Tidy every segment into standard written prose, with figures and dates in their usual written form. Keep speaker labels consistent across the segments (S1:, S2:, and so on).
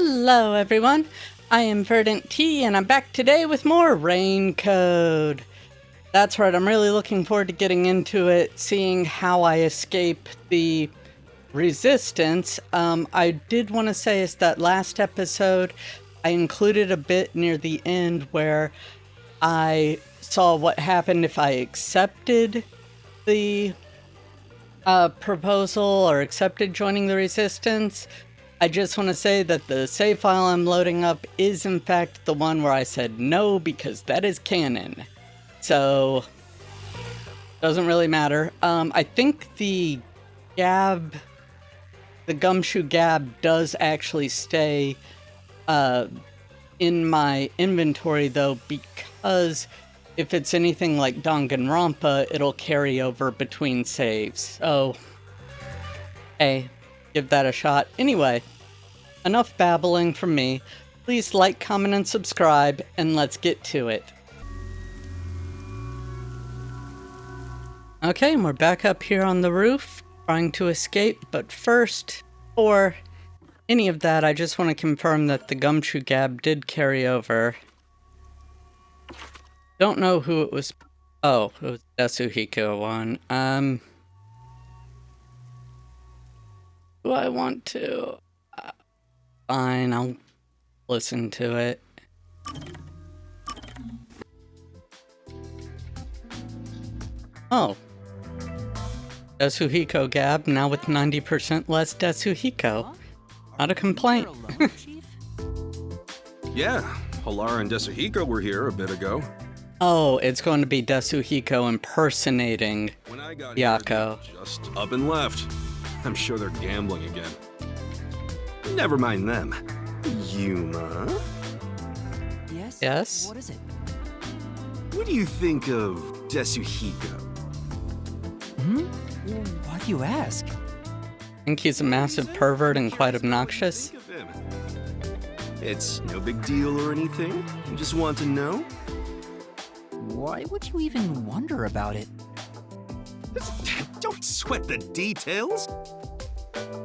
S1: Hello everyone, I am VerdantTea and I'm back today with more Rain Code. That's right, I'm really looking forward to getting into it, seeing how I escape the resistance. I did want to say is that last episode I included a bit near the end where I saw what happened if I accepted the proposal or accepted joining the resistance. I just want to say that the save file I'm loading up is in fact the one where I said no because that is canon. So, doesn't really matter. I think the gumshoe gab does actually stay in my inventory though, because if it's anything like Danganronpa, it'll carry over between saves. So, hey, give that a shot. Anyway, enough babbling from me. Please like, comment, and subscribe, and let's get to it. Okay, and we're back up here on the roof, trying to escape, but first, before any of that, I just want to confirm that the gumshoe gab did carry over. Don't know who it was. Oh, it was Desuhiko one. Do I want to? Fine, I'll listen to it. Oh. Desuhiko gab, now with 90% less Desuhiko. Not a complaint.
S2: Yeah, Halara and Desuhiko were here a bit ago.
S1: Oh, it's going to be Desuhiko impersonating Yako.
S2: Just up and left. I'm sure they're gambling again. Never mind them. Yuma?
S3: Yes?
S1: Yes?
S3: What is it?
S2: What do you think of Desuhiko?
S3: Why do you ask?
S1: Think he's a massive pervert and quite obnoxious?
S2: Think of him. It's no big deal or anything. You just want to know?
S3: Why would you even wonder about it?
S2: Don't sweat the details.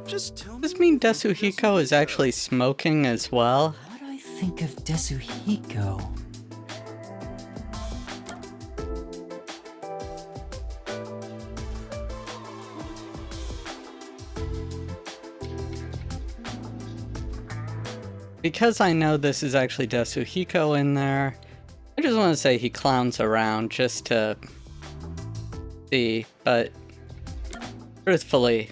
S2: Just tell me.
S1: Does this mean Desuhiko is actually smoking as well?
S3: What do I think of Desuhiko?
S1: Because I know this is actually Desuhiko in there, I just want to say he clowns around just to see, but truthfully,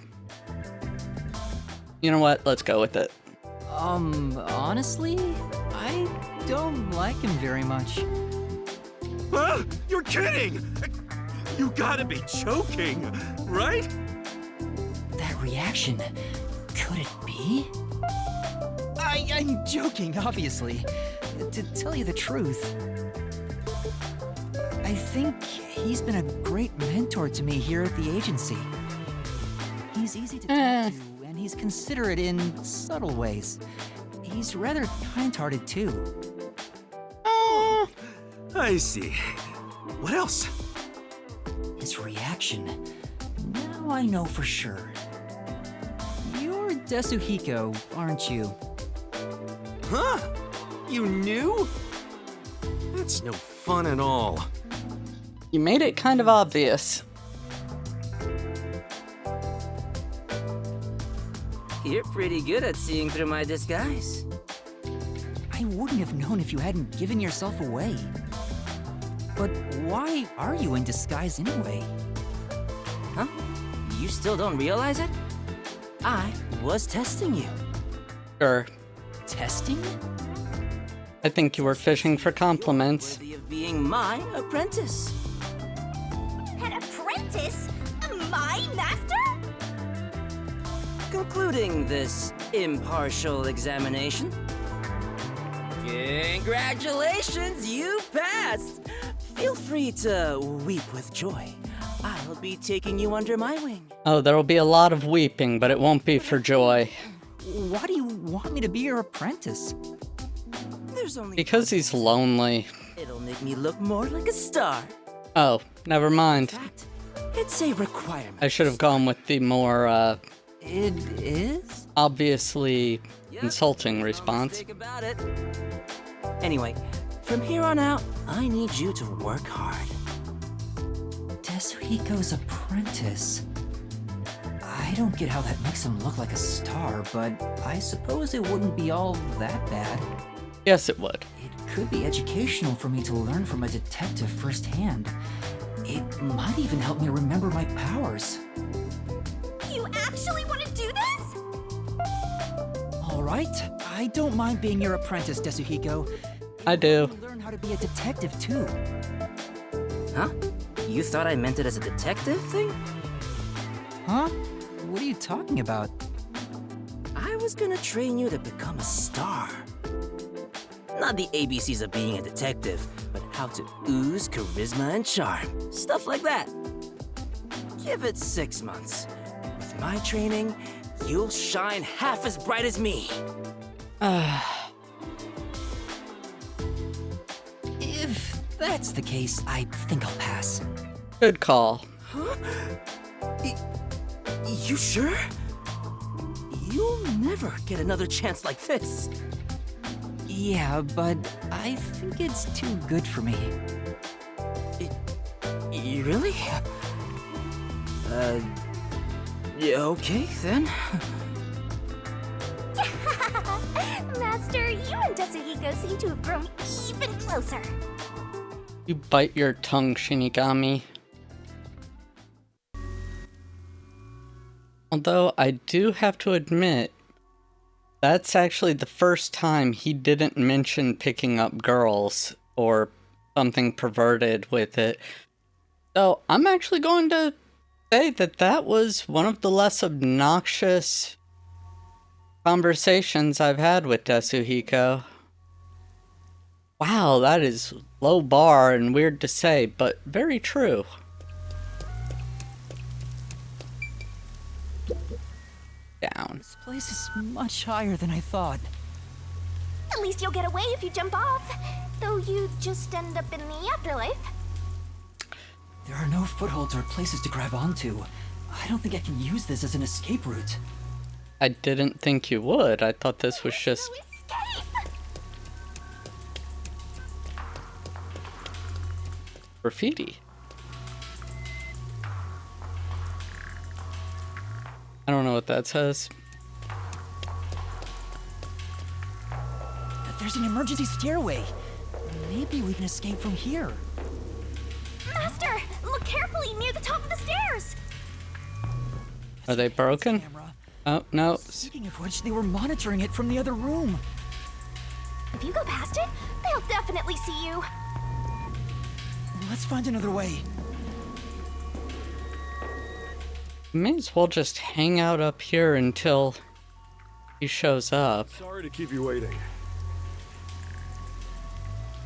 S1: you know what? Let's go with it.
S3: Honestly, I don't like him very much.
S2: Ah, you're kidding! You gotta be joking, right?
S3: That reaction, could it be? I'm joking, obviously. To tell you the truth, I think he's been a great mentor to me here at the agency. He's easy to talk to, and he's considerate in subtle ways. He's rather kind-hearted, too.
S2: I see. What else?
S3: His reaction. Now I know for sure. You're Desuhiko, aren't you?
S2: Huh? You knew? That's no fun at all.
S1: You made it kind of obvious.
S4: You're pretty good at seeing through my disguise.
S3: I wouldn't have known if you hadn't given yourself away. But why are you in disguise anyway?
S4: Huh? You still don't realize it? I was testing you.
S1: Sure.
S3: Testing?
S1: I think you were fishing for compliments.
S4: Worthy of being my apprentice.
S5: An apprentice? My master?
S4: Concluding this impartial examination. Congratulations, you passed! Feel free to weep with joy. I'll be taking you under my wing.
S1: Oh, there'll be a lot of weeping, but it won't be for joy.
S3: Why do you want me to be your apprentice?
S4: There's only
S1: Because he's lonely.
S4: It'll make me look more like a star.
S1: Oh, never
S4: In
S1: mind.
S4: fact, it's a requirement.
S1: I should have gone with the more
S3: It is?
S1: Obviously,
S4: Yep,
S1: insulting
S4: no
S1: response.
S4: mistake about it. Anyway, from here on out, I need you to work hard.
S3: Desuhiko's apprentice. I don't get how that makes him look like a star, but I suppose it wouldn't be all that bad.
S1: Yes, it would.
S3: It could be educational for me to learn from a detective firsthand. It might even help me remember my powers.
S5: You actually want to do this?
S3: All right, I don't mind being your apprentice, Desuhiko.
S1: I do.
S3: I learn how to be a detective too.
S4: Huh? You thought I meant it as a detective thing?
S3: Huh? What are you talking about?
S4: I was gonna train you to become a star. Not the ABCs of being a detective, but how to ooze charisma and charm. Stuff like that. Give it 6 months. And with my training, you'll shine half as bright as me.
S3: If that's the case, I think I'll pass.
S1: Good call.
S4: You sure? You'll never get another chance like this.
S3: Yeah, but I think it's too good for me.
S4: Really? Yeah, okay then.
S5: Master, you and Desuhiko seem to have grown even closer.
S1: You bite your tongue, Shinigami. Although I do have to admit, that's actually the first time he didn't mention picking up girls or something perverted with it. So I'm actually going to say that that was one of the less obnoxious conversations I've had with Desuhiko. Wow, that is low bar and weird to say, but very true. Down.
S3: This place is much higher than I thought.
S5: At least you'll get away if you jump off. Though you just end up in the afterlife.
S3: There are no footholds or places to grab onto. I don't think I can use this as an escape route.
S1: I didn't think you would. I thought this was just
S5: Escape!
S1: graffiti. I don't know what that says.
S3: There's an emergency stairway. Maybe we can escape from here.
S5: Master, look carefully near the top of the stairs.
S1: Are they broken?
S3: Camera.
S1: Oh, no.
S3: Speaking of which, they were monitoring it from the other room.
S5: If you go past it, they'll definitely see you.
S3: Let's find another way.
S1: May as well just hang out up here until he shows up.
S2: Sorry to keep you waiting.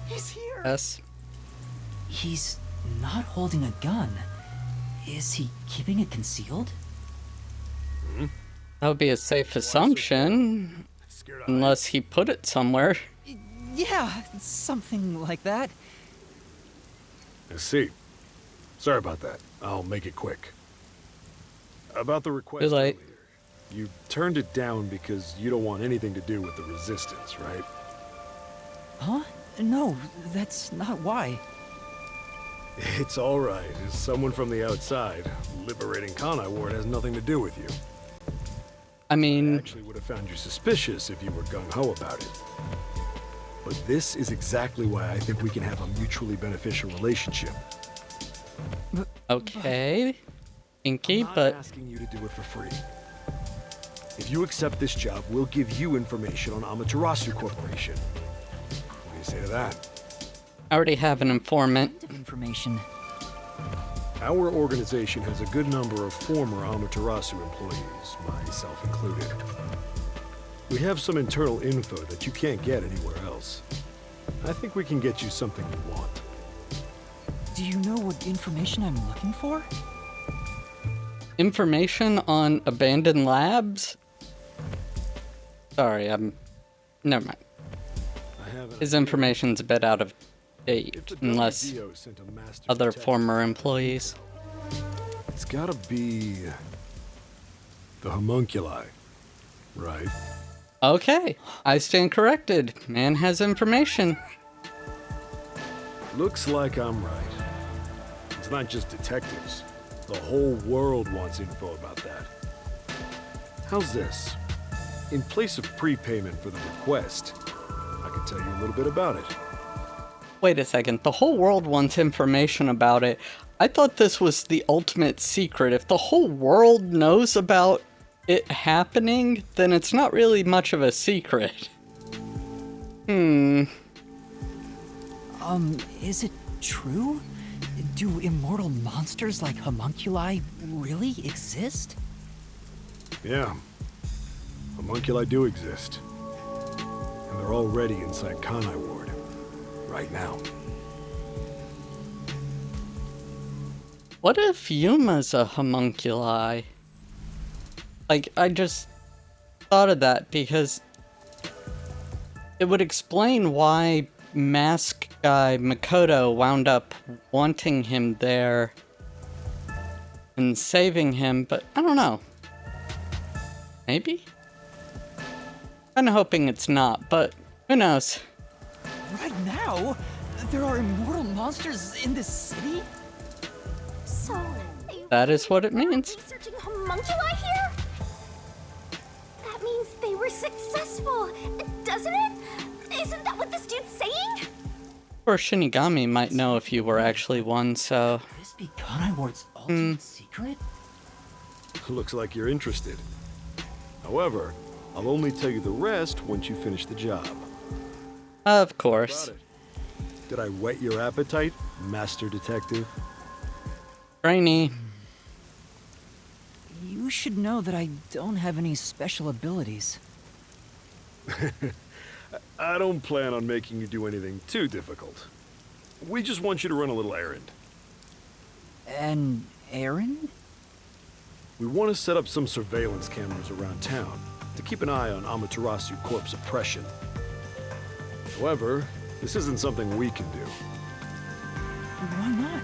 S3: He's here.
S1: Yes.
S3: He's not holding a gun. Is he keeping it concealed?
S1: That would be a safe assumption.
S2: Scared of
S1: Unless he put it somewhere.
S3: Yeah, something like that.
S2: I see. Sorry about that. I'll make it quick. About the request
S1: Too late.
S2: earlier. You turned it down because you don't want anything to do with the resistance, right?
S3: Huh? No, that's not why.
S2: It's all right. As someone from the outside, liberating Kanai Ward has nothing to do with you.
S1: I
S2: I
S1: mean,
S2: actually would have found you suspicious if you were gung-ho about it. But this is exactly why I think we can have a mutually beneficial relationship.
S1: okay. Inky,
S2: I'm not
S1: but
S2: asking you to do it for free. If you accept this job, we'll give you information on Amaterasu Corporation. What do you say to that?
S1: I already have an informant.
S3: Information.
S2: Our organization has a good number of former Amaterasu employees, myself included. We have some internal info that you can't get anywhere else. I think we can get you something you want.
S3: Do you know what information I'm looking for?
S1: Information on abandoned labs? Sorry, never mind.
S2: I have an
S1: His
S2: idea.
S1: information's a bit out of
S2: If
S1: date,
S2: the
S1: unless
S2: WDO sent a master
S1: other
S2: detective-
S1: former employees.
S2: It's gotta be The homunculi, right?
S1: Okay, I stand corrected. Man has information.
S2: Looks like I'm right. It's not just detectives. The whole world wants info about that. How's this? In place of prepayment for the request, I can tell you a little bit about it.
S1: Wait a second, the whole world wants information about it. I thought this was the ultimate secret. If the whole world knows about it happening, then it's not really much of a secret.
S3: Is it true? Do immortal monsters like homunculi really exist?
S2: Yeah. Homunculi do exist. And they're already inside Kanai Ward. Right now.
S1: What if Yuma's a homunculi? Like, I just thought of that because it would explain why mask guy Makoto wound up wanting him there and saving him, but I don't know. Maybe? Kinda hoping it's not, but who knows?
S3: Right now? There are immortal monsters in this city?
S5: So, they
S1: That is what it means.
S5: researching homunculi here? That means they were successful, doesn't it? Isn't that what this dude's saying?
S1: Or Shinigami might know if you were actually one, so...
S3: Could this be Kanai Ward's ultimate secret?
S2: Looks like you're interested. However, I'll only tell you the rest once you finish the job.
S1: Of course.
S2: Got it. Did I whet your appetite, Master Detective?
S1: Brainy.
S3: You should know that I don't have any special abilities.
S2: I don't plan on making you do anything too difficult. We just want you to run a little errand.
S3: An errand?
S2: We want to set up some surveillance cameras around town to keep an eye on Amaterasu Corp's oppression. However, this isn't something we can do.
S3: Why not?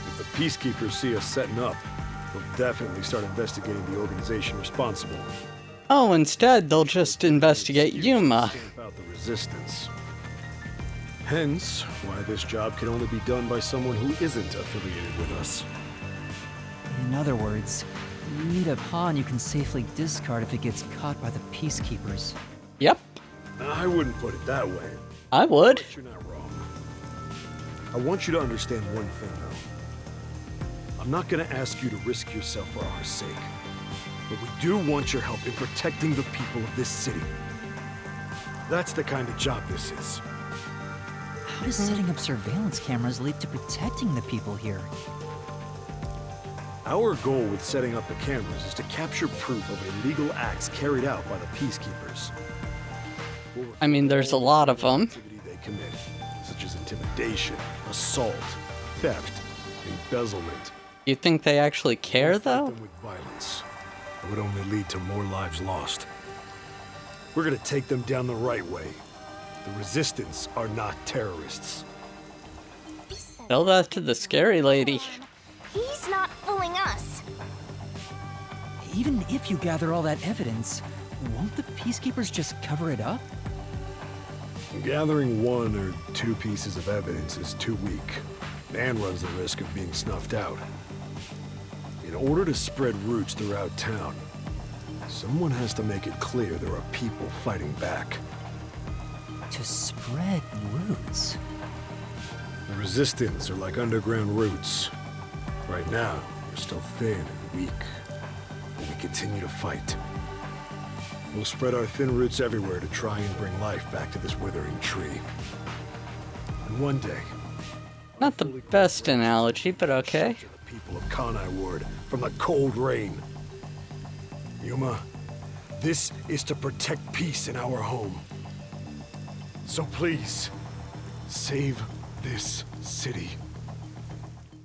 S2: If the peacekeepers see us setting up, they'll definitely start investigating the organization responsible.
S1: Oh, instead, they'll just investigate Yuma.
S2: Stamp out the resistance. Hence, why this job can only be done by someone who isn't affiliated with us.
S3: In other words, you need a pawn you can safely discard if it gets caught by the peacekeepers.
S1: Yep,
S2: I wouldn't put it that way,
S1: I would.
S2: but you're not wrong. I want you to understand one thing, though. I'm not gonna ask you to risk yourself for our sake, but we do want your help in protecting the people of this city. That's the kind of job this is.
S3: How does setting up surveillance cameras lead to protecting the people here?
S2: Our goal with setting up the cameras is to capture proof of illegal acts carried out by the peacekeepers. We'll
S1: I mean, there's a lot of them.
S2: activity they commit, such as intimidation, assault, theft, embezzlement.
S1: You think they actually care,
S2: Fight
S1: though?
S2: them with violence. It would only lead to more lives lost. We're gonna take them down the right way. The Resistance are not terrorists.
S1: Tell that to the scary lady.
S5: He's not fooling us.
S3: Even if you gather all that evidence, won't the peacekeepers just cover it up?
S2: Gathering one or two pieces of evidence is too weak, and runs the risk of being snuffed out. In order to spread roots throughout town, someone has to make it clear there are people fighting back.
S3: To spread roots?
S2: The Resistance are like underground roots. Right now, we're still thin and weak, but we continue to fight. We'll spread our thin roots everywhere to try and bring life back to this withering tree. And one day,
S1: Not the best analogy, but okay.
S2: shelter the people of Kanai Ward from the cold rain. Yuma, this is to protect peace in our home. So please, save this city.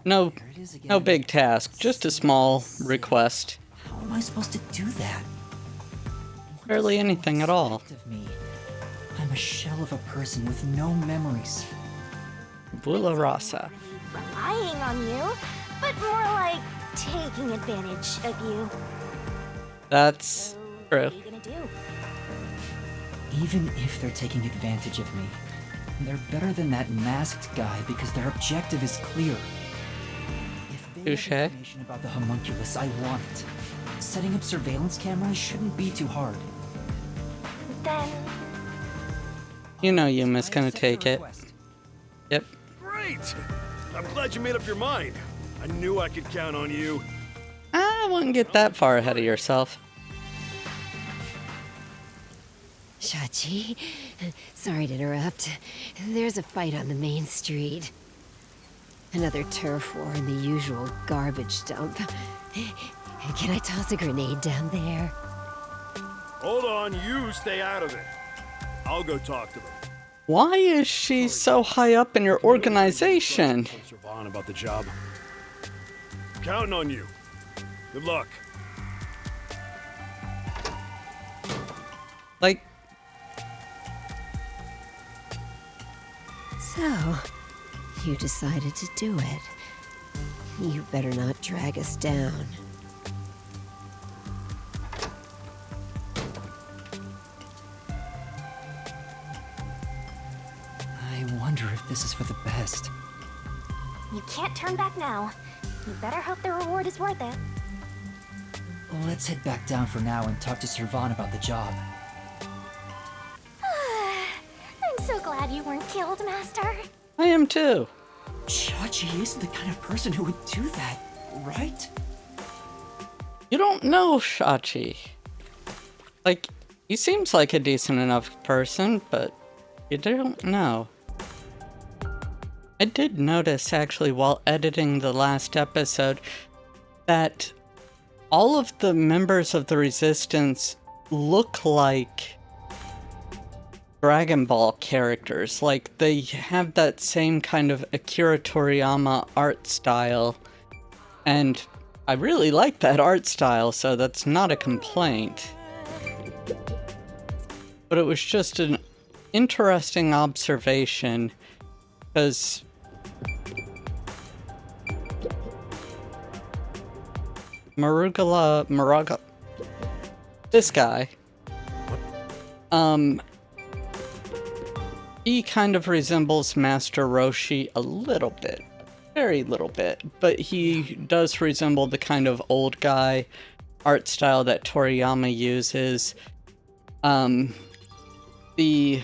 S1: No,
S3: There it is again.
S1: no big task, just a small request.
S3: How am I supposed to do that?
S1: Barely anything at all.
S3: Of me. I'm a shell of a person with no memories.
S1: Bula Rasa.
S5: Relying on you, but more like taking advantage of you.
S1: That's true.
S5: What are you gonna do?
S3: Even if they're taking advantage of me, they're better than that masked guy because their objective is clear. If they
S1: Touche.
S3: have information about the homunculus, I want it. Setting up surveillance cameras shouldn't be too hard.
S5: Then
S1: You know Yuma's
S3: I
S1: gonna
S3: accept
S1: take
S3: your
S1: it.
S3: request.
S2: Great! I'm glad you made up your mind. I knew I could count on you.
S1: I wouldn't get that far ahead of yourself.
S6: Shachi, sorry to interrupt. There's a fight on the main street. Another turf war in the usual garbage dump. Can I toss a grenade down there?
S2: Hold on, you stay out of it. I'll go talk to them.
S1: Why is she so high up in your organization?
S2: Tell Servan about the job. I'm counting on you. Good luck.
S1: Like,
S6: So, you decided to do it. You better not drag us down.
S3: I wonder if this is for the best.
S5: you can't turn back now. You better hope the reward is worth it.
S3: Let's head back down for now and talk to Servan about the job.
S5: I'm so glad you weren't killed, Master.
S1: I am too.
S3: Chachi isn't the kind of person who would do that, right?
S1: You don't know Shachi. Like, he seems like a decent enough person, but you don't know. I did notice, actually, while editing the last episode, that all of the members of the Resistance look like Dragon Ball characters. Like, they have that same kind of Akira Toriyama art style, and I really like that art style, so that's not a complaint. But it was just an interesting observation, because Maruga, this guy, he kind of resembles Master Roshi a little bit. Very little bit. But he does resemble the kind of old guy art style that Toriyama uses. The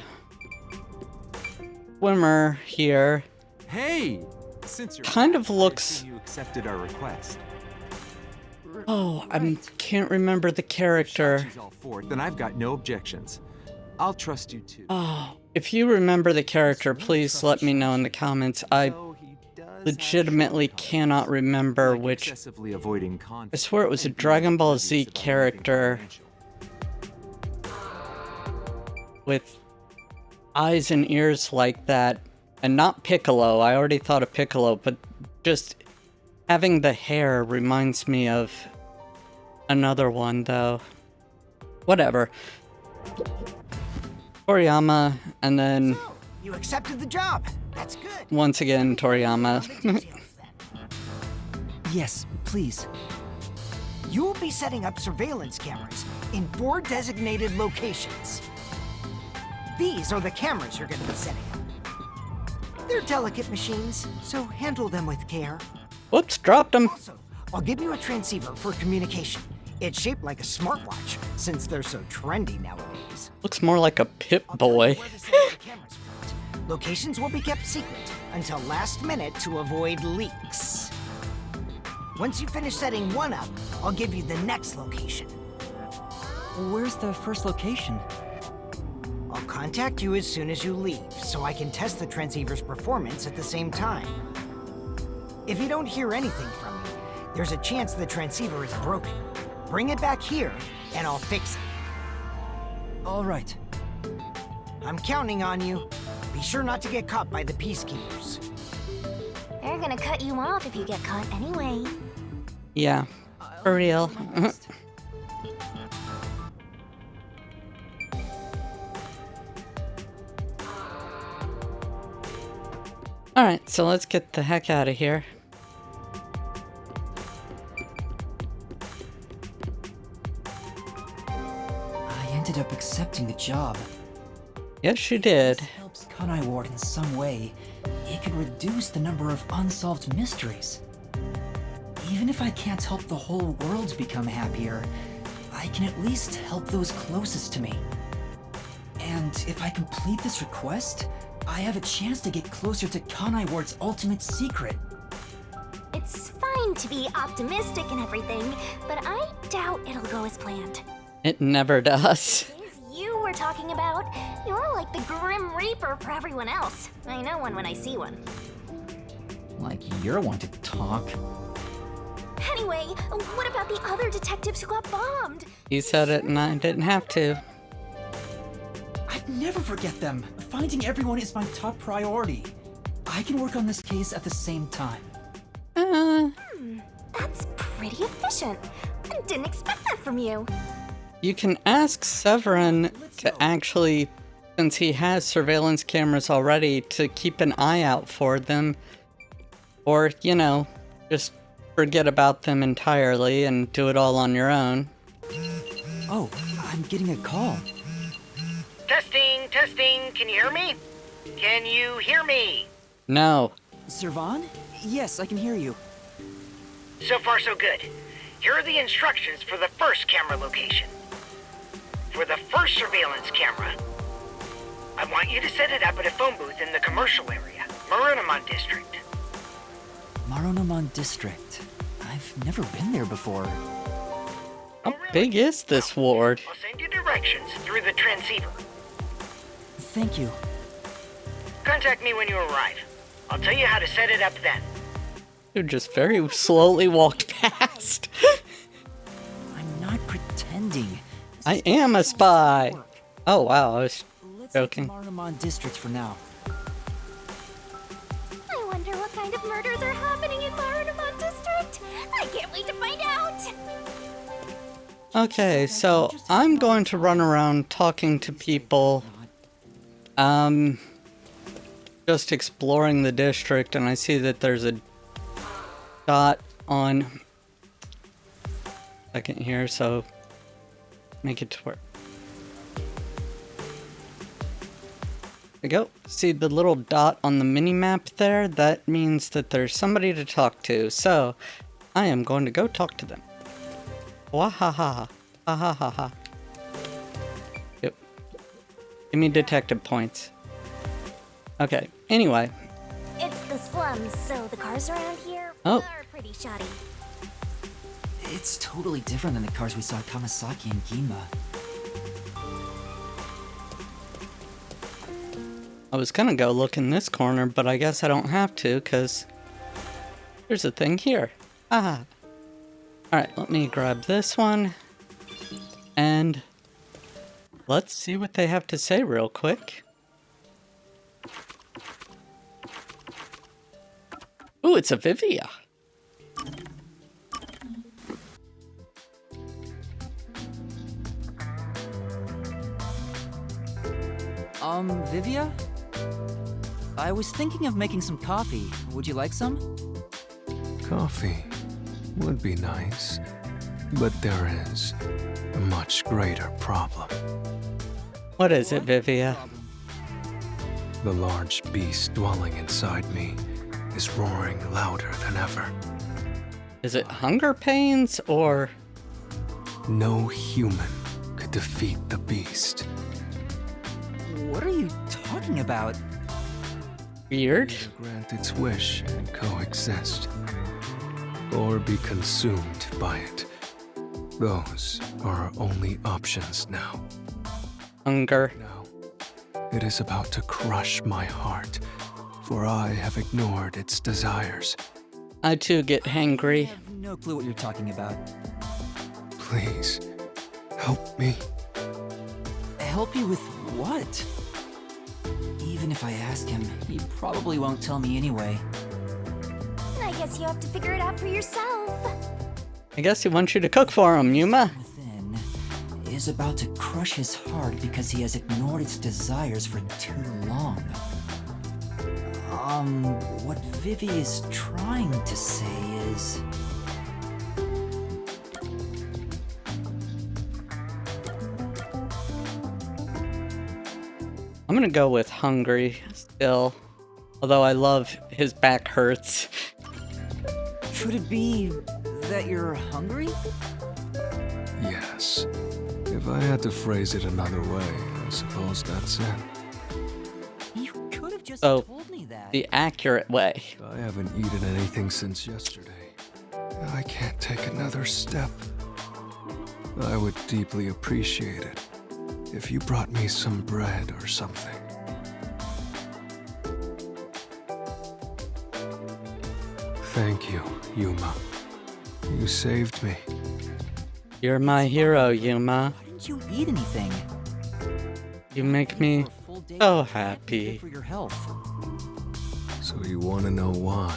S1: swimmer here
S7: Hey! Since you're
S1: kind
S7: back,
S1: of looks...
S7: I see you accepted our request.
S1: Oh, I can't remember the character.
S7: She's all for it, then I've got no objections. I'll trust you too.
S1: Oh, if you remember the character, please let me know in the comments. I
S7: Though he does have
S1: legitimately
S7: shortcomings,
S1: cannot remember
S7: like
S1: which...
S7: excessively avoiding
S1: I
S7: conflict
S1: swear it was a
S7: and being
S1: Dragon Ball
S7: oblivious
S1: Z
S7: about anything
S1: character
S7: confidential.
S1: with eyes and ears like that. And not Piccolo. I already thought of Piccolo, but just having the hair reminds me of another one, though. Whatever. Toriyama, and then
S8: You accepted the job. That's good.
S1: once again Toriyama.
S8: Details, then.
S3: Yes, please.
S8: You will be setting up surveillance cameras in 4 designated locations. These are the cameras you're going to be setting up. They're delicate machines, so handle them with care.
S1: Whoops, dropped him.
S8: Also, I'll give you a transceiver for communication. It's shaped like a smartwatch, since they're so trendy nowadays.
S1: Looks more like a Pip
S8: I'll tell you
S1: Boy.
S8: where to set up the cameras first. Locations will be kept secret until last minute to avoid leaks. Once you finish setting one up, I'll give you the next location.
S3: Where's the first location?
S8: I'll contact you as soon as you leave, so I can test the transceiver's performance at the same time. If you don't hear anything from me, there's a chance the transceiver is broken. Bring it back here, and I'll fix it.
S3: All right.
S8: I'm counting on you. Be sure not to get caught by the peacekeepers.
S5: They're gonna cut you off if you get caught anyway.
S1: Yeah, for real. Alright, so let's get the heck out of here.
S3: job.
S1: Yes, she did.
S3: If this helps Kanai Ward in some way, it could reduce the number of unsolved mysteries. Even if I can't help the whole world become happier, I can at least help those closest to me. And if I complete this request, I have a chance to get closer to Kanai Ward's ultimate secret.
S5: It's fine to be optimistic and everything, but I doubt it'll go as planned.
S1: It never does.
S5: As you were talking about, you're like the Grim Reaper for everyone else. I know one when I see one.
S3: Like you're one to talk.
S5: Anyway, what about the other detectives who got bombed?
S1: You said it and I didn't have to.
S3: I'd never forget them. Finding everyone is my top priority. I can work on this case at the same time.
S5: That's pretty efficient. I didn't expect that from you.
S1: You can ask Severin to actually, since he has surveillance cameras already, to keep an eye out for them. Or, you know, just forget about them entirely and do it all on your own.
S3: Oh, I'm getting a call.
S9: Testing, testing, can you hear me? Can you hear me?
S1: No.
S3: Servan? Yes, I can hear you.
S9: So far so good. Here are the instructions for the first camera location. For the first surveillance camera, I want you to set it up at a phone booth in the commercial area, Marunamon District.
S3: Marunamon District. I've never been there before.
S1: How big is this ward?
S9: I'll send you directions through the transceiver.
S3: Thank you.
S9: Contact me when you arrive. I'll tell you how to set it up then.
S1: You just very slowly walked past.
S3: I'm not pretending.
S1: I am a spy. Oh wow, I was joking.
S3: Let's head to Marunamon District for now.
S5: I wonder what kind of murders are happening in Marunamon District. I can't wait to find out.
S1: Okay, so I'm going to run around talking to people. Just exploring the district, and I see that there's a dot on second here, so make it to where. There we go. See the little dot on the mini map there? That means that there's somebody to talk to. So I am going to go talk to them. Wahaha. Ha. Yep. Give me detective points. Okay, anyway.
S5: It's the slums, so the cars around here
S1: Oh.
S5: are pretty shoddy.
S3: It's totally different than the cars we saw at Kamasaki and Ginma.
S1: I was gonna go look in this corner, but I guess I don't have to, because there's a thing here. Ah. Alright, let me grab this one. And let's see what they have to say real quick. Ooh, it's a Vivia.
S3: Vivia? I was thinking of making some coffee. Would you like some?
S10: Coffee would be nice, but there is a much greater problem.
S1: What is it, Vivia?
S10: The large beast dwelling inside me is roaring louder than ever.
S1: Is it hunger pains, or...
S10: No human could defeat the beast.
S3: What are you talking about?
S1: weird?
S10: Either grant its wish and coexist, or be consumed by it. Those are our only options now.
S1: Hunger.
S10: Now, it is about to crush my heart, for I have ignored its desires.
S1: I too get
S3: I
S1: hangry.
S3: have no clue what you're talking about.
S10: Please, help me.
S3: Help you with what? Even if I ask him, he probably won't tell me anyway.
S5: I guess you have to figure it out for yourself.
S1: I guess he wants you to cook for him, Yuma.
S3: Within is about to crush his heart because he has ignored its desires for too long. What Vivi is trying to say is...
S1: I'm gonna go with hungry still. Although I love his back hurts.
S3: Could it be that you're hungry?
S10: Yes. If I had to phrase it another way, I suppose that's it.
S3: You could have just
S1: So,
S3: told me that.
S1: the accurate way.
S10: I haven't eaten anything since yesterday. I can't take another step. I would deeply appreciate it if you brought me some bread or something. Thank you, Yuma. You saved me.
S1: You're my hero, Yuma.
S3: Why didn't you eat anything?
S1: You make me
S3: For a full day,
S1: so
S3: good
S1: happy.
S3: for your health.
S10: So you want to know why?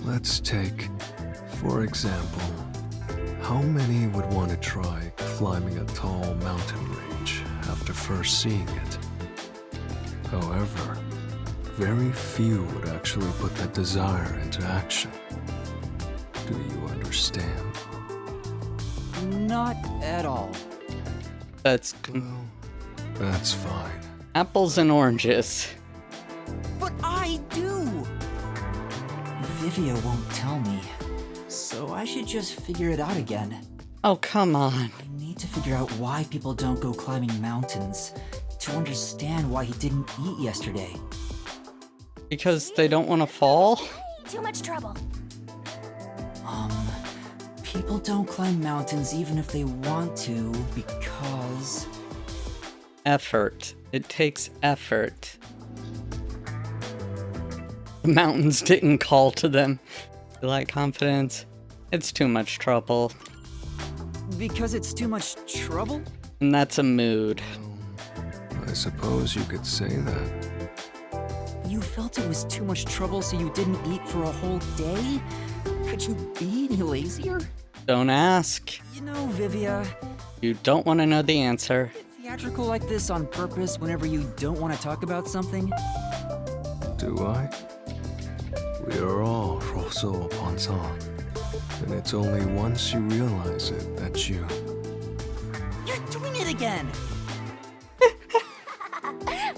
S10: Let's take, for example, how many would want to try climbing a tall mountain range after first seeing it? However, very few would actually put that desire into action. Do you understand?
S3: Not at all.
S1: That's
S10: Well, that's fine.
S1: apples and oranges.
S3: But I do! Vivia won't tell me, so I should just figure it out again.
S1: Oh, come on.
S3: I need to figure out why people don't go climbing mountains, to understand why he didn't eat yesterday.
S1: Because they don't want to fall?
S5: Way too much trouble.
S3: People don't climb mountains even if they want to, because...
S1: Effort. It takes effort. The mountains didn't call to them. They lack confidence. It's too much trouble.
S3: Because it's too much trouble?
S1: And that's a mood.
S10: I suppose you could say that.
S3: You felt it was too much trouble so you didn't eat for a whole day? Could you be any lazier?
S1: Don't ask.
S3: You know, Vivia,
S1: You don't want to know the answer.
S3: theatrical like this on purpose whenever you don't want to talk about something?
S10: Do I? We are all Rosso Ponsan. And it's only once you realize it that you...
S3: You're doing it again!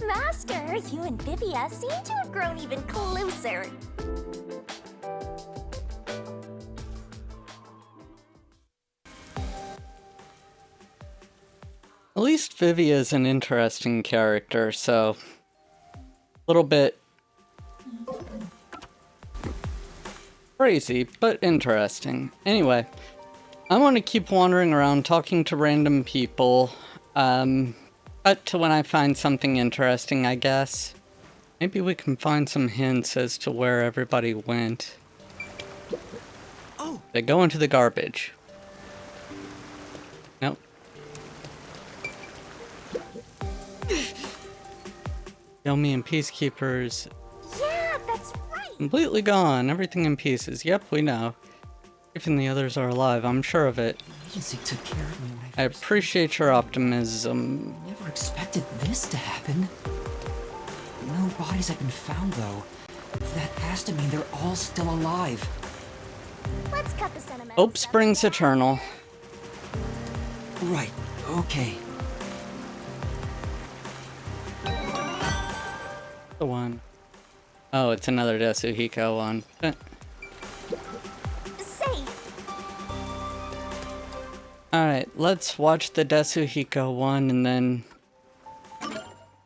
S5: Master, you and Vivia seem to have grown even closer.
S1: At least Vivia is an interesting character, so... a little bit... crazy, but interesting. Anyway, I want to keep wandering around talking to random people. Cut to when I find something interesting, I guess. Maybe we can find some hints as to where everybody went.
S3: Oh!
S1: They go into the garbage. Nope. Yomi and Peacekeepers.
S5: Yeah, that's right.
S1: Completely gone. Everything in pieces. Yep, we know. Even the others are alive. I'm sure of it.
S3: Easy took care of me when
S1: I appreciate your optimism.
S3: never expected this to happen. No bodies have been found, though. That has to mean they're all still alive.
S5: Let's cut the sentiment.
S1: Hope springs eternal.
S3: Right, okay.
S1: The one. Oh, it's another Desuhiko one. Alright, let's watch the Desuhiko one, and then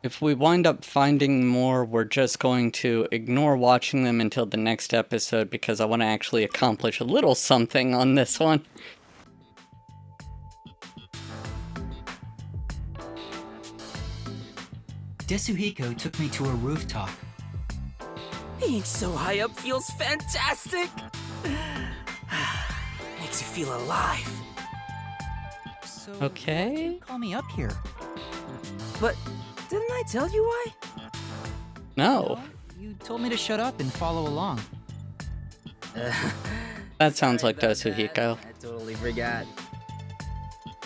S1: if we wind up finding more, we're just going to ignore watching them until the next episode because I want to actually accomplish a little something on this one.
S3: Desuhiko took me to a rooftop.
S4: Being so high up feels fantastic. Makes you feel alive.
S3: So
S1: Okay.
S3: why'd you call me up here?
S4: But didn't I tell you why?
S1: No,
S3: You told me to shut up and follow along.
S1: that sounds like
S4: Sorry about
S1: Desuhiko.
S4: that. I totally forgot.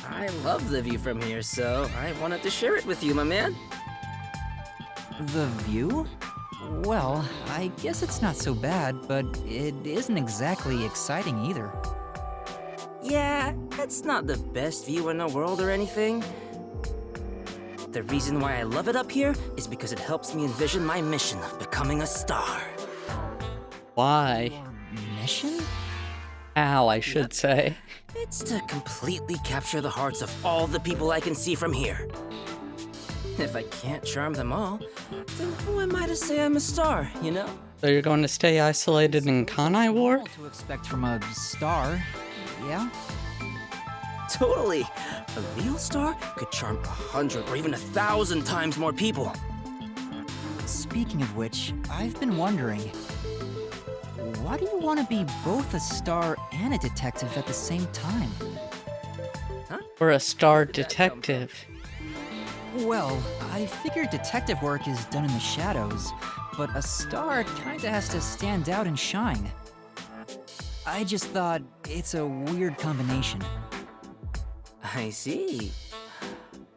S4: I love the view from here, so I wanted to share it with you, my man.
S3: The view? Well, I guess it's not so bad, but it isn't exactly exciting either.
S4: Yeah, it's not the best view in the world or anything. The reason why I love it up here is because it helps me envision my mission of becoming a star.
S1: Why?
S3: Mission?
S1: How, I should say.
S4: It's to completely capture the hearts of all the people I can see from here. If I can't charm them all, then who am I to say I'm a star, you know?
S1: So you're going to stay isolated in Kanai Ward?
S3: What to expect from a star, yeah?
S4: Totally. A real star could charm 100 or even 1,000 times more people.
S3: Speaking of which, I've been wondering, why do you want to be both a star and a detective at the same time?
S1: Or a star detective?
S3: Well, I figure detective work is done in the shadows, but a star kinda has to stand out and shine. I just thought it's a weird combination.
S4: I see.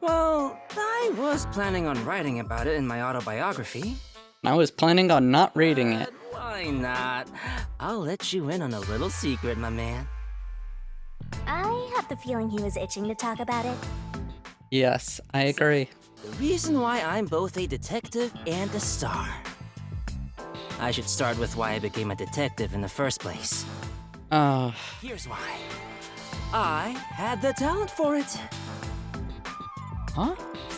S4: Well, I was planning on writing about it in my autobiography.
S1: I was planning on not reading it.
S4: But why not? I'll let you in on a little secret, my man.
S5: I had the feeling he was itching to talk about it.
S1: Yes, I agree.
S4: The reason why I'm both a detective and a star. I should start with why I became a detective in the first place.
S1: Oh,
S4: Here's why. I had the talent for it.
S3: Huh?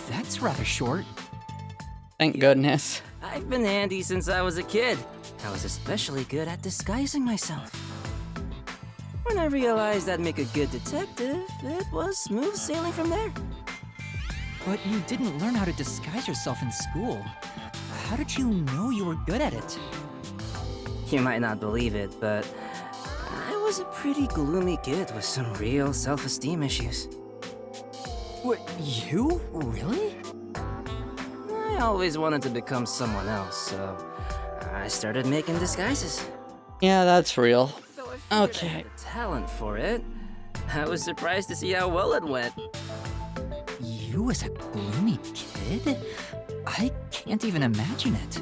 S3: That's rather short.
S1: thank goodness.
S4: I've been handy since I was a kid. I was especially good at disguising myself. When I realized I'd make a good detective, it was smooth sailing from there.
S3: But you didn't learn how to disguise yourself in school. How did you know you were good at it?
S4: You might not believe it, but I was a pretty gloomy kid with some real self-esteem issues.
S3: What, you? Really?
S4: I always wanted to become someone else, so I started making disguises.
S1: Yeah, that's real.
S4: Though I figured I
S1: Okay.
S4: had the talent for it, I was surprised to see how well it went.
S3: You as a gloomy kid? I can't even imagine it.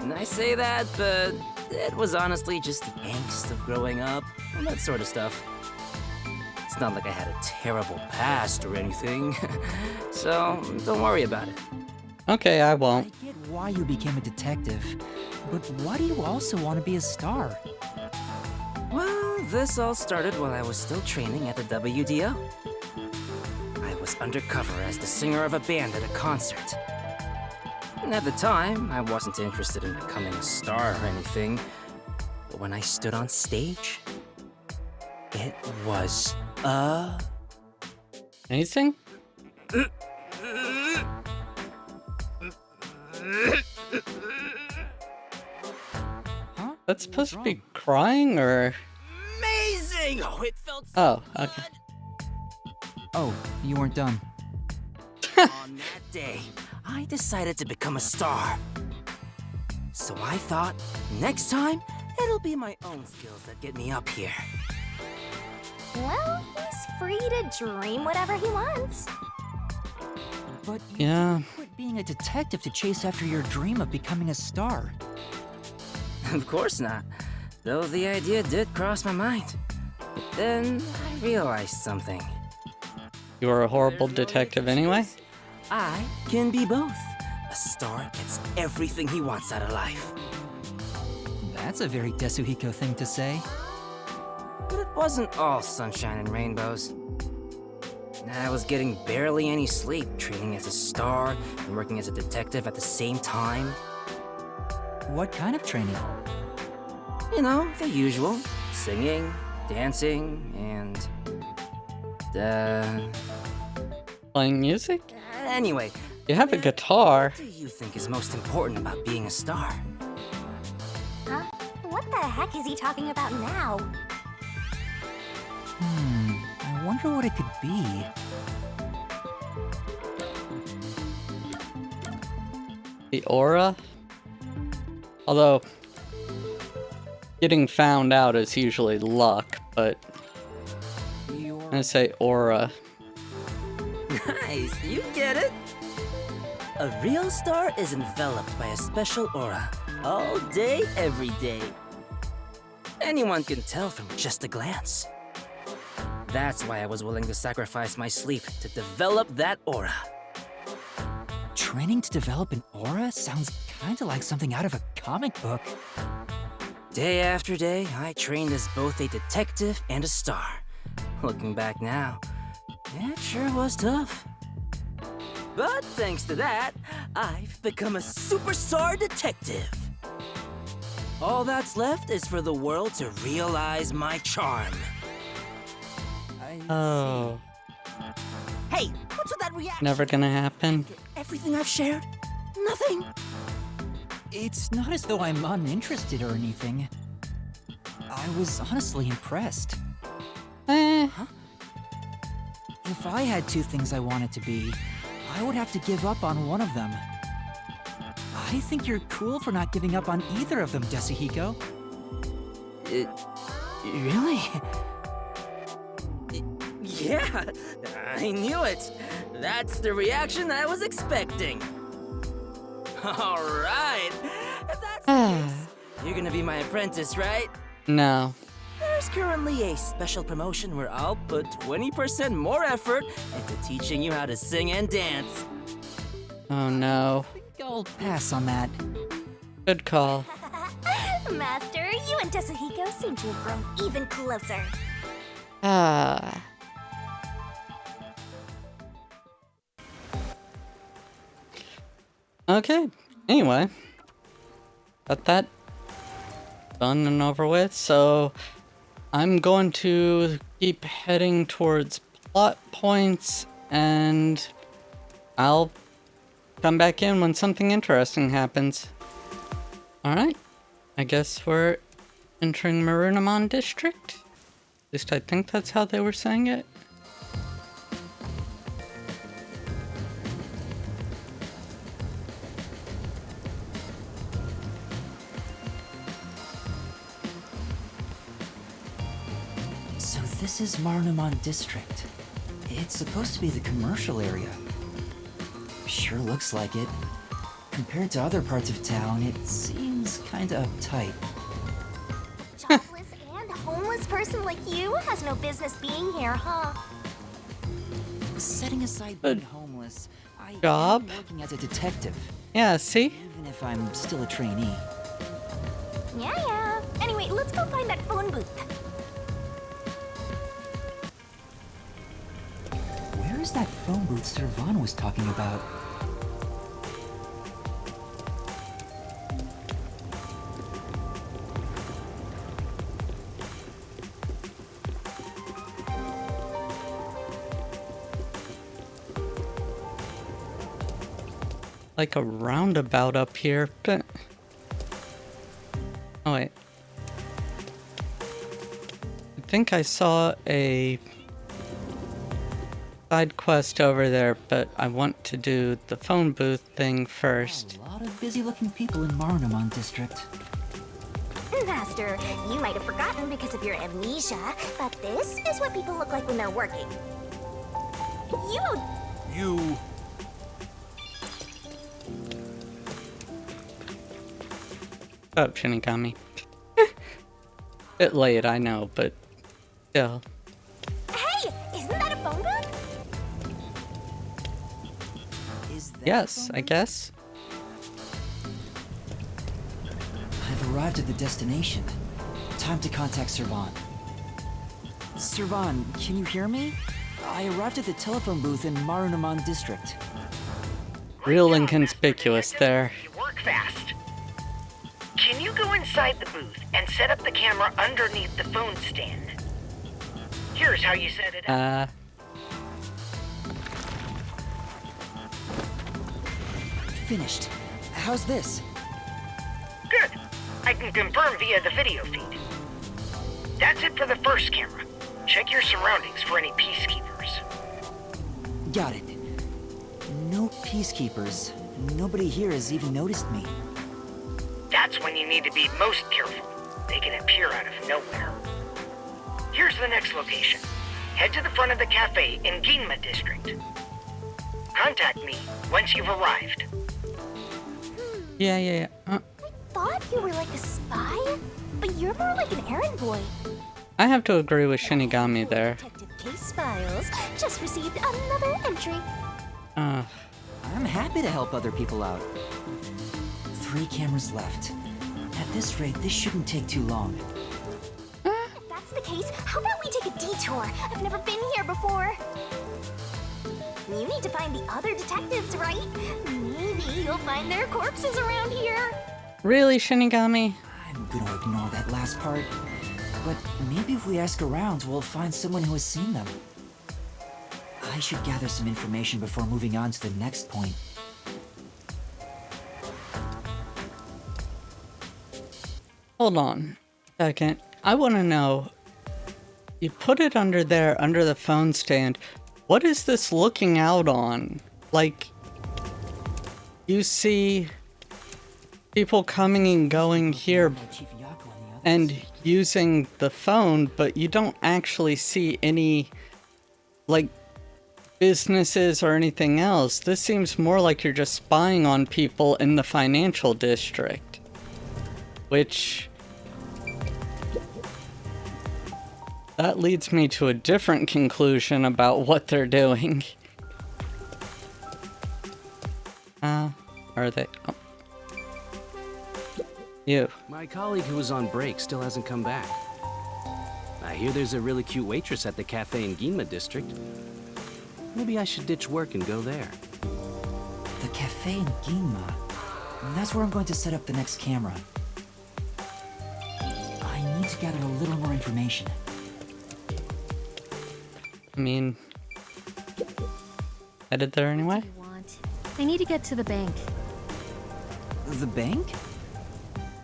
S4: And I say that, but it was honestly just the angst of growing up and that sort of stuff. It's not like I had a terrible past or anything, so don't worry about it.
S1: Okay, I
S3: I
S1: won't.
S3: get why you became a detective, but why do you also want to be a star?
S4: Well, this all started while I was still training at the WDO. I was undercover as the singer of a band at a concert. And at the time, I wasn't interested in becoming a star or anything. But when I stood on stage, it was
S1: Anything?
S3: Huh?
S1: That's supposed to be crying, or?
S4: amazing! Oh, it felt so
S1: Oh, okay.
S3: Oh, you weren't done.
S4: On that day, I decided to become a star. So I thought, next time, it'll be my own skills that get me up here.
S5: Well, he's free to dream whatever he wants.
S3: But you
S1: Yeah.
S3: didn't quit being a detective to chase after your dream of becoming a star.
S4: Of course not, though the idea did cross my mind. But then I realized something.
S1: You were a horrible detective anyway?
S4: I can be both. A star gets everything he wants out of life.
S3: That's a very Desuhiko thing to say.
S4: But it wasn't all sunshine and rainbows. I was getting barely any sleep, training as a star and working as a detective at the same time.
S3: What kind of training?
S4: You know, the usual. Singing, dancing, and...
S1: Playing music?
S4: Anyway,
S1: You have a guitar.
S4: what do you think is most important about being a star?
S5: Huh? What the heck is he talking about now?
S3: I wonder what it could be.
S1: The aura? Although, getting found out is usually luck, but I'm gonna say aura.
S4: Nice, you get it. A real star is enveloped by a special aura. All day, every day. Anyone can tell from just a glance. That's why I was willing to sacrifice my sleep to develop that aura.
S3: Training to develop an aura sounds kinda like something out of a comic book.
S4: Day after day, I trained as both a detective and a star. Looking back now, it sure was tough. But thanks to that, I've become a superstar detective. All that's left is for the world to realize my charm.
S1: Oh,
S4: Hey, what's with that reaction?
S1: never gonna happen.
S4: Everything I've shared? Nothing.
S3: It's not as though I'm uninterested or anything. I was honestly impressed.
S1: Huh?
S3: If I had two things I wanted to be, I would have to give up on one of them. I think you're cool for not giving up on either of them, Desuhiko.
S4: Really? Yeah, I knew it. That's the reaction I was expecting. All right. If that's the case, you're gonna be my apprentice, right?
S1: No.
S4: There's currently a special promotion where I'll put 20% more effort into teaching you how to sing and dance.
S1: Oh no.
S3: I'll pass on that.
S1: Good call.
S5: Master, you and Desuhiko seem to have grown even closer.
S1: Ah. Okay. Anyway, got that done and over with. So I'm going to keep heading towards plot points, and I'll come back in when something interesting happens. All right. I guess we're entering Marunamon District. At least I think that's how they were saying it.
S3: So this is Marunamon District. It's supposed to be the commercial area. Sure looks like it. Compared to other parts of town, it seems kinda uptight.
S5: Jobless and homeless person like you has no business being here, huh?
S3: Setting aside
S1: Good
S3: being homeless, I
S1: job.
S3: am working as a detective,
S1: Yeah, see?
S3: even if I'm still a trainee.
S5: Yeah. Anyway, let's go find that phone booth.
S3: Where is that phone booth Servan was talking about?
S1: Like a roundabout up here, but... Oh, wait. I think I saw a side quest over there, but I want to do the phone booth thing first.
S3: A lot of busy-looking people in Marunamon District.
S5: Master, you might have forgotten because of your amnesia, but this is what people look like when they're working.
S2: You...
S1: Up, Shinigami. Bit late, I know, but still.
S5: Hey, isn't that a phone booth?
S3: Is that
S1: Yes,
S3: phone
S1: I
S3: booth?
S1: guess.
S3: I've arrived at the destination. Time to contact Servan. Servan, can you hear me? I arrived at the telephone booth in Marunamon District.
S1: Real inconspicuous there.
S9: You work fast. Can you go inside the booth and set up the camera underneath the phone stand? Here's how you set it up.
S3: Finished. How's this?
S9: Good. I can confirm via the video feed. That's it for the first camera. Check your surroundings for any peacekeepers.
S3: Got it. No peacekeepers. Nobody here has even noticed me.
S9: That's when you need to be most careful. They can appear out of nowhere. Here's the next location. Head to the front of the cafe in Ginma District. Contact me once you've arrived.
S1: Yeah.
S5: Thought you were like a spy, but you're more like an errand boy.
S1: I have to agree with Shinigami there.
S5: Detective Case Files just received another entry.
S3: I I'm happy to help other people out. 3 cameras left. At this rate, this shouldn't take too long.
S5: If that's the case, how about we take a detour? I've never been here before. You need to find the other detectives, right? Maybe you'll find their corpses around here.
S1: Really, Shinigami?
S3: I'm gonna ignore that last part. But maybe if we ask around, we'll find someone who has seen them. I should gather some information before moving on to the next point.
S1: Hold on a second. I want to know, you put it under there, under the phone stand. What is this looking out on? Like, you see people coming and going here and using the phone, but you don't actually see any, like, businesses or anything else. This seems more like you're just spying on people in the financial district. Which... that leads me to a different conclusion about what they're doing. Are they? Oh. You.
S11: My colleague who was on break still hasn't come back. I hear there's a really cute waitress at the cafe in Ginma district. Maybe I should ditch work and go there.
S3: The cafe in Ginma. That's where I'm going to set up the next camera. I need to gather a little more information.
S1: I mean, headed there anyway?
S5: I need to get to the bank.
S3: The bank?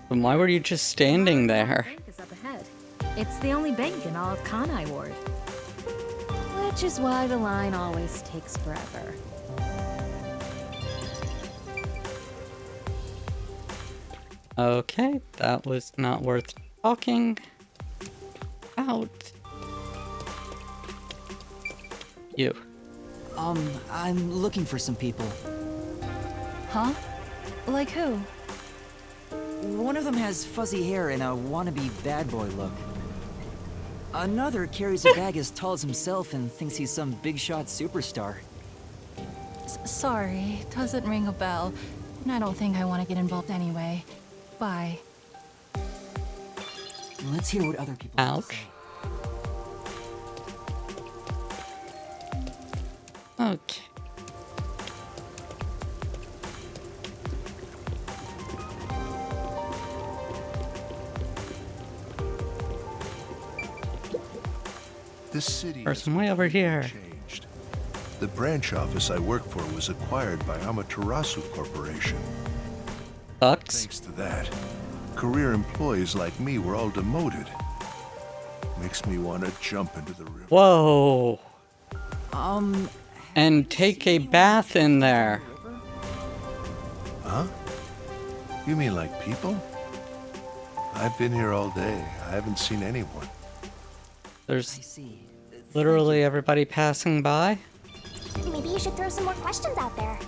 S1: Then why were you just standing there?
S12: The bank is up ahead. It's the only bank in all of Kanai Ward. Which is why the line always takes forever.
S1: Okay, that was not worth talking about. You.
S3: I'm looking for some people.
S12: Huh? Like who?
S3: One of them has fuzzy hair and a wannabe bad boy look. Another carries a bag as tall as himself and thinks he's some big shot superstar.
S12: Sorry, doesn't ring a bell. And I don't think I want to get involved anyway. Bye.
S3: Let's hear what other people have to say.
S1: Okay.
S13: This city
S1: Person way over here.
S13: changed. The branch office I work for was acquired by Amaterasu Corporation.
S1: Sucks.
S13: Thanks to that, career employees like me were all demoted. Makes me want to jump into the river.
S1: Whoa. And take a bath in there.
S13: Huh? You mean like people? I've been here all day. I haven't seen anyone.
S1: There's literally everybody passing by.
S5: Maybe you should throw some more questions out there.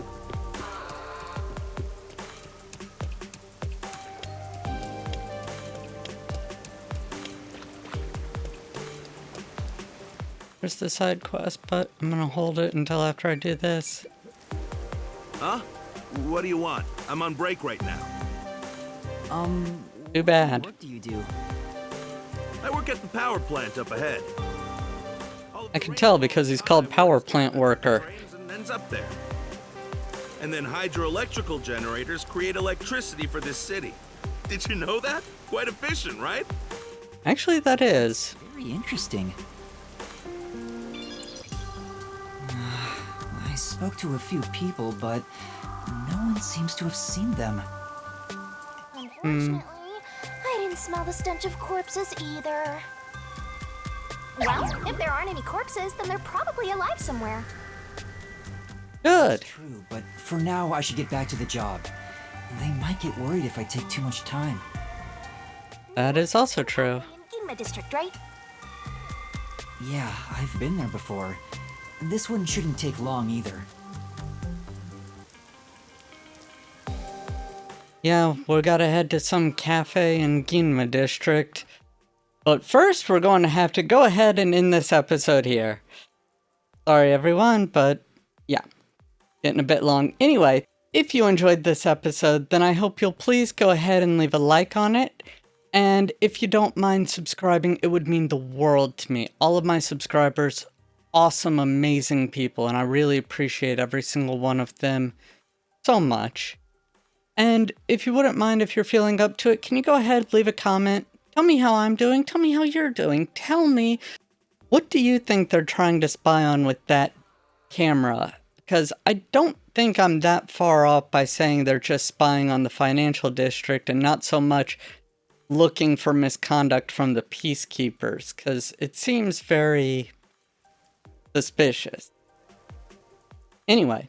S1: There's the side quest, but I'm gonna hold it until after I do this.
S14: Huh? What do you want? I'm on break right now.
S1: Too bad.
S3: What do you do?
S14: I work at the power plant up ahead.
S1: I can tell because he's called power plant worker.
S14: And ends up there. And then hydroelectrical generators create electricity for this city. Did you know that? Quite efficient, right?
S1: Actually, that is.
S3: Very interesting. I spoke to a few people, but no one seems to have seen them.
S5: Unfortunately, I didn't smell the stench of corpses either. Well, if there aren't any corpses, then they're probably alive somewhere.
S1: Good.
S3: It's true, but for now I should get back to the job. They might get worried if I take too much time.
S1: That is also true.
S5: In my district, right?
S3: Yeah, I've been there before. This one shouldn't take long either.
S1: Yeah, we gotta head to some cafe in Ginma district. But first, we're going to have to go ahead and end this episode here. Sorry everyone, but yeah. getting a bit long. Anyway, if you enjoyed this episode, then I hope you'll please go ahead and leave a like on it. And if you don't mind subscribing, it would mean the world to me. All of my subscribers, awesome, amazing people, and I really appreciate every single one of them so much. And if you wouldn't mind, if you're feeling up to it, can you go ahead, leave a comment? Tell me how I'm doing. Tell me how you're doing. Tell me, what do you think they're trying to spy on with that camera? Because I don't think I'm that far off by saying they're just spying on the financial district and not so much looking for misconduct from the peacekeepers, because it seems very suspicious. Anyway,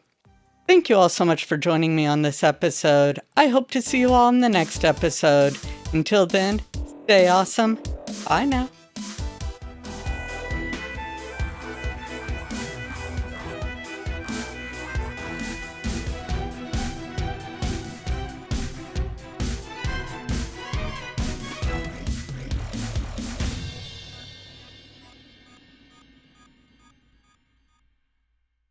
S1: thank you all so much for joining me on this episode. I hope to see you all in the next episode. Until then, stay awesome. Bye now.